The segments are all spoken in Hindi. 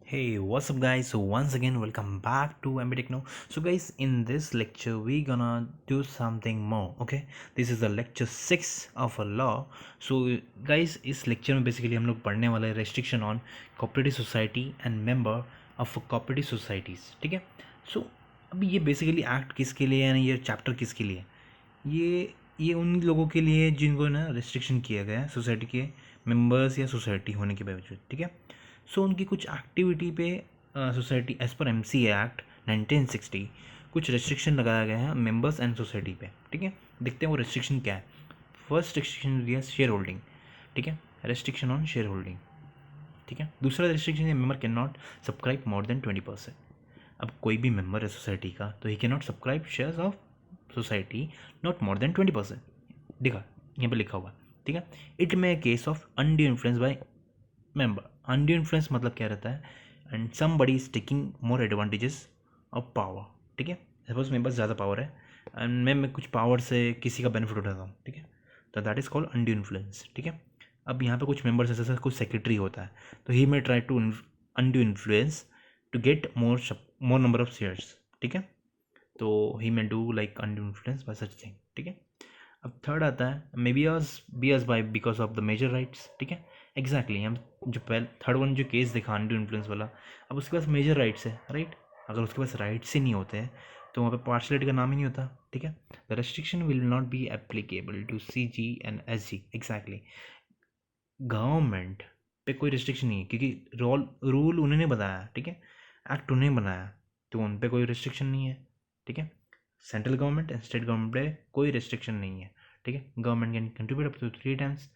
Hey, what's up guys? So once again welcome back to Techno. So guys, in this lecture we gonna do something more. Okay, this is the lecture 6 of a law. So guys, इस lecture में basically हम लोग पढ़ने वाले restriction on cooperative society and member of cooperative societies. ठीक है. So अभी ये basically act किसके लिए है, ये chapter किसके लिए, ये उन लोगों के लिए जिनको ना restriction किया गया है सोसाइटी के मेंबर्स या सोसाइटी होने के बावजूद. ठीक है. सो उनकी कुछ एक्टिविटी पे society as per MC act 1960 कुछ रेस्ट्रिक्शन लगाया गया है मेंबर्स एंड सोसाइटी पे. ठीक है, देखते हैं वो रेस्ट्रिक्शन क्या है. फर्स्ट रेस्ट्रिक्शन दिया शेयर होल्डिंग. ठीक है, रेस्ट्रिक्शन ऑन शेयर होल्डिंग. ठीक है, दूसरा रेस्ट्रिक्शन है member can not subscribe more than 20%. अब कोई भी मेंबर है सोसाइटी का तो he can not subscribe shares of society not more than 20%. देखा यहाँ पे लिखा हुआ. ठीक है, it may case of undue influence by member. Undue influence मतलब क्या रहता है, and somebody is taking more advantages of power. ठीक है, सपोज मेरे पास ज़्यादा पावर है एंड मैं कुछ पावर से किसी का बेनिफिट उठाता हूँ. ठीक है, तो that is called undue influence. ठीक है, अब यहाँ पे कुछ मेंबर्स जैसे कुछ सेक्रेटरी होता है तो he may try to undue influence to get more number of shares. ठीक है, तो he may do like undue influence by such thing. ठीक है, अब थर्ड आता है may be as by because of the major rights. ठीक है, एग्जैक्टली हम जो पहले थर्ड वन जो केस दिखा अनड्यू इन्फ्लुएंस वाला, अब उसके पास मेजर राइट्स है. राइट, अगर उसके पास राइट्स ही नहीं होते हैं तो वहाँ पे पार्शलिटी का नाम ही नहीं होता. ठीक है, the restriction will not be applicable to C G and S G. Exactly, government पे कोई रिस्ट्रिक्शन नहीं है क्योंकि रूल उन्होंने बताया. ठीक है, एक्ट उन्हें बनाया तो उन पे कोई रिस्ट्रिक्शन नहीं है. ठीक है, central government and state government पे कोई रिस्ट्रिक्शन नहीं है. ठीक है, government can contribute up to 3 times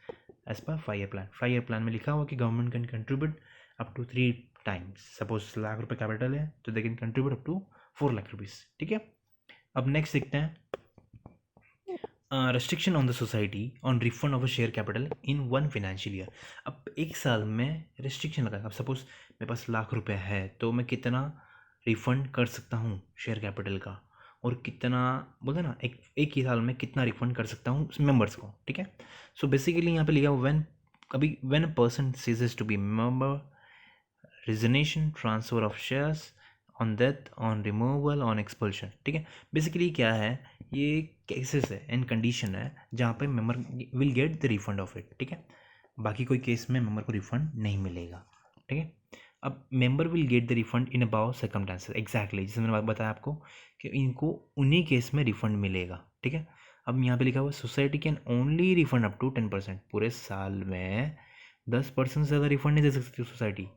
as per 5 year plan. 5 year plan में लिखा हुआ कि government can contribute up to 3 times. Suppose lakh रुपए कैपिटल है तो they can contribute up to 4 lakh rupees. ठीक है, अब नेक्स्ट देखते हैं restriction on the society on refund of a share capital in 1 financial year. अब एक साल में रेस्ट्रिक्शन लगा. अब सपोज मेरे पास लाख रुपए है तो मैं कितना रिफंड कर सकता हूँ शेयर कैपिटल का, और कितना बोलते ना एक ही साल में कितना रिफंड कर सकता हूँ मेंबर्स को. ठीक है, सो बेसिकली यहाँ पे लिखा हुआ when a person ceases to be member, resignation, transfer of shares, on death, on removal, on expulsion. ठीक है, बेसिकली क्या है, ये केसेस है एंड कंडीशन है जहाँ पे member will get the refund of it. ठीक है, बाकी कोई केस में मेंबर को रिफंड नहीं मिलेगा. ठीक है, अब member will get the refund in about circumstances. Exactly जैसे मैंने बताया आपको कि इनको उन्हीं केस में रिफंड मिलेगा. ठीक है, अब यहाँ पे लिखा हुआ society can only refund up to 10%. पूरे साल में 10% से ज़्यादा रिफंड नहीं दे सकती सोसाइटी.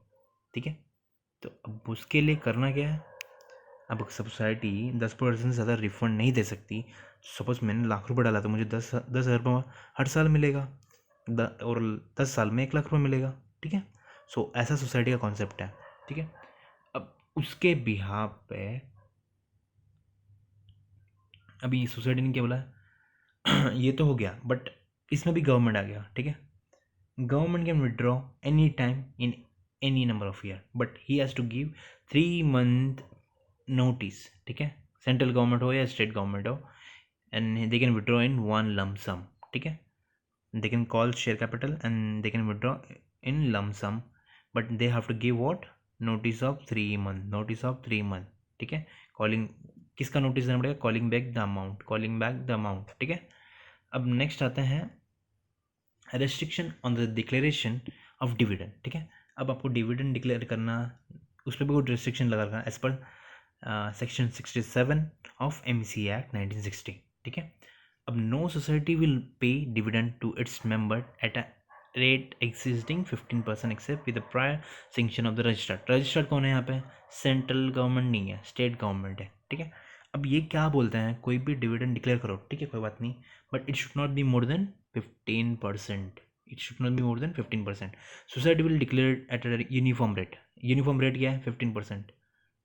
ठीक है, तो अब उसके लिए करना क्या है, अब सोसाइटी 10% से ज़्यादा रिफंड नहीं दे सकती. सपोज मैंने लाख रुपये डाला तो मुझे 10,000 रुपये हर साल मिलेगा और 10 साल में 1 लाख रुपये मिलेगा. ठीक है, सो ऐसा सोसाइटी का कॉन्सेप्ट है. ठीक है, अब उसके बिहाफ पे अभी सोसाइटी ने क्या बोला ये तो हो गया, बट इसमें भी गवर्नमेंट आ गया. ठीक है, government can withdraw any time in any number of year but he has to give 3 month notice. ठीक है, सेंट्रल गवर्नमेंट हो या स्टेट गवर्नमेंट हो, and they can withdraw in 1 lump sum. ठीक है, they can call share capital and they can withdraw in lump sum but they have to give what notice of 3 month. ठीक है, कॉलिंग किसका नोटिस देना पड़ेगा, कॉलिंग बैक द अमाउंट. ठीक है, अब नेक्स्ट आते हैं restriction on the declaration of dividend. ठीक है, अब आपको डिविडेंड डिक्लेयर करना, उस पर भी कोई रेस्ट्रिक्शन लगा रखा है as per section 67 of MC act 1960. ठीक है, अब no society will pay dividend to its member at a rate existing 15% except with the prior sanction of the registered. Registered कौन है यहाँ पे, सेंट्रल गवर्नमेंट नहीं है, स्टेट गवर्नमेंट है. ठीक है, अब ये क्या बोलते हैं, कोई भी डिविडेंड डिक्लेयर करो. ठीक है, कोई बात नहीं, but it should not be more than 15%. It should not be more than 15%. Society will declare at a uniform rate. Uniform rate क्या है, 15%.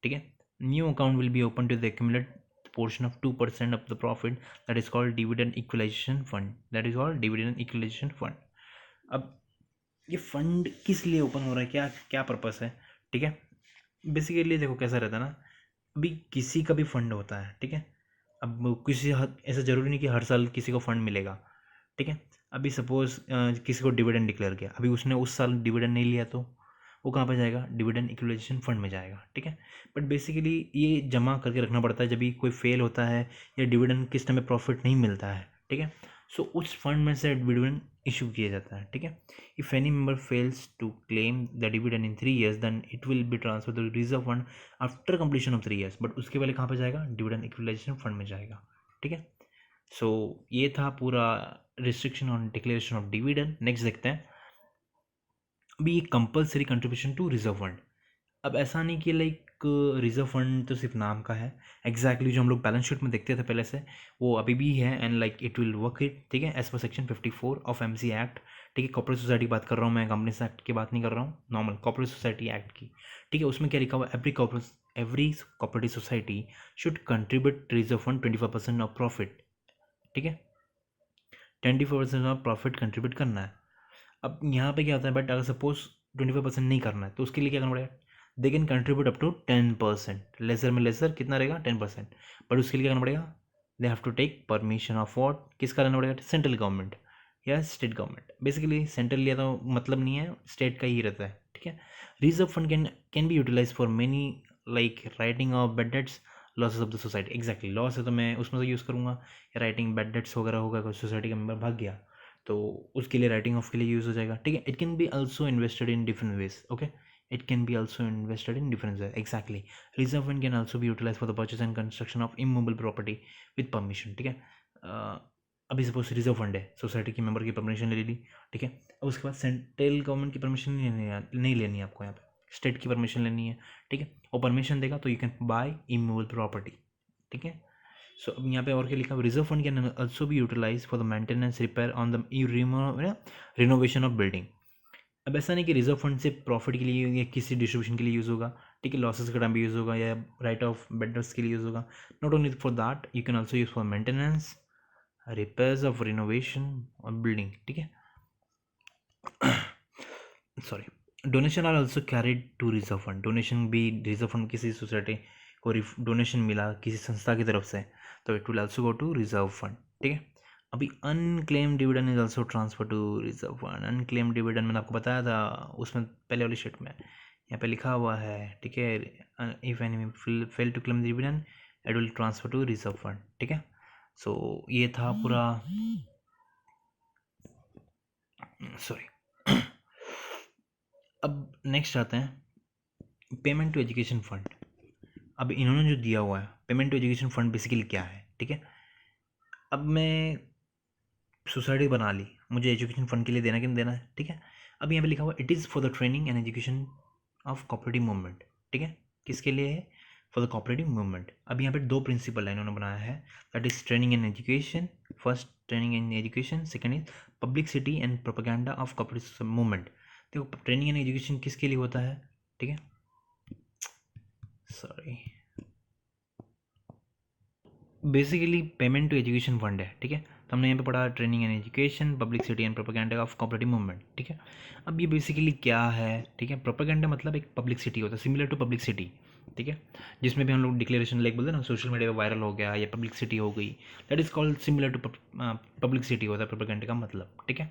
ठीक है, new account will be open to the accumulate portion of 2% of the profit that is called dividend equalization fund. अब ये फंड किस लिए ओपन हो रहा है, क्या क्या पर्पस है. ठीक है, बेसिकली देखो कैसा रहता है ना, अभी किसी का भी फंड होता है. ठीक है, अब किसी ऐसा ज़रूरी नहीं कि हर साल किसी को फंड मिलेगा. ठीक है, अभी सपोज किसी को डिविडेंड डिक्लेयर किया, अभी उसने उस साल डिविडेंड नहीं लिया तो वो कहाँ पे जाएगा, डिविडेंड इक्वलाइजेशन फंड में जाएगा, ठीक है। बट बेसिकली ये जमा करके रखना पड़ता है जब भी कोई फेल होता है या डिविडेंड किस टाइम में प्रॉफिट नहीं मिलता है, ठीक है। सो उस फंड में से डिविडेंड इशू किया जाता है, ठीक है। If any member fails to claim the dividend in 3 years then it will be transfer to reserve fund after completion of 3 years, but उसके पहले कहाँ पे जाएगा, डिविडेंड इक्वलाइजेशन फंड में जाएगा, ठीक है। सो ये था पूरा restriction on declaration of dividend. Next देखते हैं अभी ये compulsory contribution to reserve fund. अब ऐसा नहीं कि लाइक रिजर्व फंड तो सिर्फ नाम का है, एग्जैक्टली जो हम लोग बैलेंस शीट में देखते थे पहले से वो अभी भी है, and like it will work it, ठीक है, as per section 54 of MC act, ठीक है। कॉर्पोरेट सोसाइटी की बात कर रहा हूँ मैं, कंपनीज एक्ट की बात नहीं कर रहा हूँ, नॉर्मल कॉर्पोरेट सोसाइटी एक्ट की, ठीक है। उसमें क्या लिखा हुआ, every cooperative society should contribute reserve fund 25% of profit, ठीक है, 25% ऑफ प्रॉफिट कंट्रीब्यूट करना है। अब यहाँ पे क्या होता है, बट अगर सपोज 25% नहीं करना है तो उसके लिए क्या करना पड़ेगा, they can contribute up to 10%, lesser में लेसर कितना रहेगा 10%, बट उसके लिए क्या करना पड़ेगा, they have to take permission of what, किसका लेना पड़ेगा, सेंट्रल गवर्नमेंट या स्टेट गवर्नमेंट। बेसिकली सेंट्रल लिया तो मतलब नहीं है, स्टेट का ही रहता है, ठीक है। Reserve fund can be utilize for many like writing off bad debts, losses of the society, exactly loss है तो मैं उसमें से यूज़ करूँगा, या राइटिंग बेड डेट्स वगैरह होगा, कोई सोसाइटी का मेंबर भाग गया तो उसके लिए राइटिंग ऑफ के लिए यूज़ हो जाएगा, ठीक है। It can be also invested in different ways, okay, it can be also invested in different ways, exactly. Reserve fund can also be utilize for the purchase and construction of immovable property with permission, ठीक है। अभी सपोज रिजर्व फंड है, सोसाइटी के मेंबर की परमिशन ले ली, ठीक है। अब उसके बाद सेंट्रल गवर्नमेंट की परमिशन नहीं लेनी है आपको, यहाँ पे स्टेट की परमिशन लेनी है, ठीक है। और परमिशन देगा तो you can buy immovable property, ठीक है। सो अब यहाँ पे और क्या लिखा है, reserve fund can also be utilize for the maintenance repair on the renovation of building. अब ऐसा नहीं कि रिजर्व फंड से प्रॉफिट के लिए या किसी डिस्ट्रीब्यूशन के लिए यूज़ होगा, ठीक है, लॉसेस का टाइम भी यूज़ होगा या राइट ऑफ बेडर्स के लिए यूज़ होगा। Not only for that, you can also use for maintenance, repairs of renovation और बिल्डिंग, ठीक है। Sorry, donation are also carried to reserve fund, donation भी रिजर्व फंड, किसी सोसाइटी को डोनेशन मिला किसी संस्था की तरफ से तो it will also go to reserve fund, ठीक है। अभी unclaim dividend is also transfer to reserve fund. Unclaim dividend मैंने आपको बताया था उसमें पहले वाली शीट में, यहाँ पे लिखा हुआ है, ठीक है, if any fail to claim dividend it will transfer to reserve fund, ठीक है। सो ये था पूरा, सॉरी। अब नेक्स्ट आते हैं पेमेंट टू एजुकेशन फंड। अब इन्होंने जो दिया हुआ है payment to education fund basically क्या है, ठीक है। अब मैं सोसाइटी बना ली, मुझे एजुकेशन फंड के लिए देना कि नहीं देना है, ठीक है। अब यहाँ पे लिखा हुआ it is for the training and education of cooperative movement, ठीक है, किसके लिए है, फॉर द कोऑपरेटिव मूवमेंट। अब यहाँ पे दो प्रिंसिपल है इन्होंने बनाया है, that is training and education, first training and education, second is publicity and propaganda of cooperative movement. देखो ट्रेनिंग एंड एजुकेशन किसके लिए होता है, ठीक है, sorry, basically payment to education fund है, ठीक है। तो हमने यहाँ पे पढ़ा training and education, publicity and propaganda of cooperative movement, ठीक है। अब ये बेसिकली क्या है, ठीक है, प्रोपेगेंडा मतलब एक पब्लिसिटी होता है, सिमिलर टू पब्लिसिटी, ठीक है, जिसमें भी हम लोग डिक्लेरेशन लाइक बोलते हैं ना, सोशल मीडिया पर वायरल हो गया या पब्लिसिटी हो गई, that is called similar to publicity होता है प्रोपेगेंडा का मतलब, ठीक है।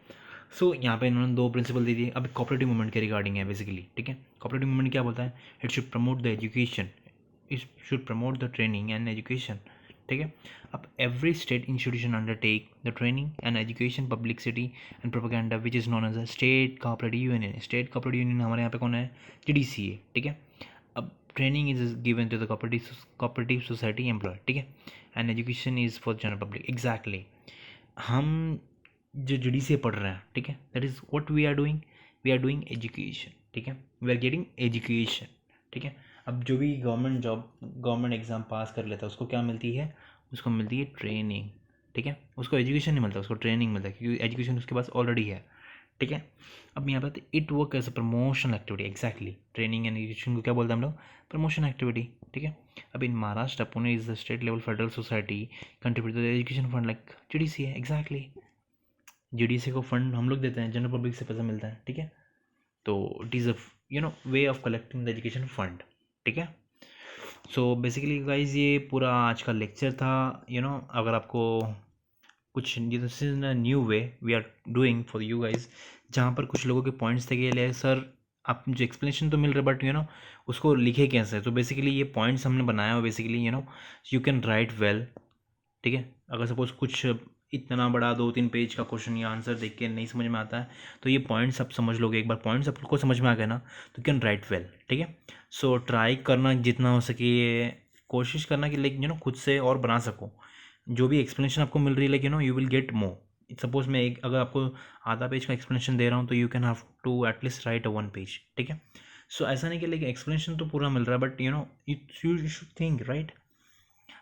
सो यहाँ पे इन्होंने दो प्रिंसिपल दे दिए। अब कोऑपरेटिव मूवमेंट के रिगार्डिंग है बेसिकली, ठीक है। कोऑपरेटिव मूवमेंट क्या बोलता है, it should promote the education, it should promote the training and education, ठीक है। अब every state institution undertake the training and education publicity and propaganda which is known as a state cooperative union. State cooperative union हमारे यहाँ पे कौन है, GDCA, ठीक है। अब training is given to the cooperative society employ, ठीक है, and education is for general public, exactly. हम जो GDCA पढ़ रहे हैं, ठीक है, that is what we are doing education, ठीक है, वी आर गेटिंग एजुकेशन, ठीक है। अब जो भी government job government exam pass कर लेता है उसको क्या मिलती है, उसको मिलती है ट्रेनिंग, ठीक है, उसको एजुकेशन नहीं मिलता, उसको ट्रेनिंग मिलता है क्योंकि एजुकेशन उसके पास ऑलरेडी है, ठीक है। अब यहाँ पे it work as a promotion activity, exactly, training and education को क्या बोलते हैं हम लोग, प्रमोशन एक्टिविटी, ठीक है। अब in Maharashtra Pune is the state level federal society contribute the education fund like GDCA, exactly. GDCA को फंड हम लोग देते हैं, जनरल पब्लिक से पैसा मिलता है, ठीक है। तो it is a way of collecting the education fund, ठीक है। सो बेसिकली गाइज ये पूरा आज का लेक्चर था, अगर आपको कुछ this is a new way we are doing for you guys, जहाँ पर कुछ लोगों के पॉइंट्स थे कि ले सर आप जो एक्सप्लेनेशन तो मिल रहा है बट उसको लिखे कैसे। तो बेसिकली ये पॉइंट्स हमने बनाया हुआ basically you can write well, ठीक है। अगर सपोज कुछ इतना बड़ा 2-3 पेज का क्वेश्चन या आंसर देख के नहीं समझ में आता है तो ये पॉइंट्स आप समझ लोगे, एक बार पॉइंट्स आपको समझ में आ गए ना तो कैन राइट वेल, ठीक है। सो ट्राई करना जितना हो सके, ये कोशिश करना कि लाइक खुद से और बना सको। जो भी एक्सप्लेनेशन आपको मिल रही है like you will get more. Suppose मैं एक अगर आपको आधा पेज का एक्सप्लेनेशन दे रहा हूँ तो you can have to at least write 1 page, ठीक है। सो ऐसा नहीं कि लाइक एक्सप्लेनेशन तो पूरा मिल रहा है but you should think right.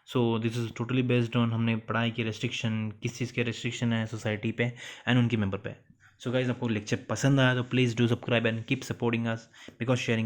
So this is totally based on हमने पढ़ाई की रेस्ट्रिक्शन, किस चीज़ के रेस्ट्रिक्शन है सोसाइटी पे एंड उनकी मेंबर पे। सो गाइज आपको लेक्चर पसंद आया तो please do subscribe and keep supporting us because sharing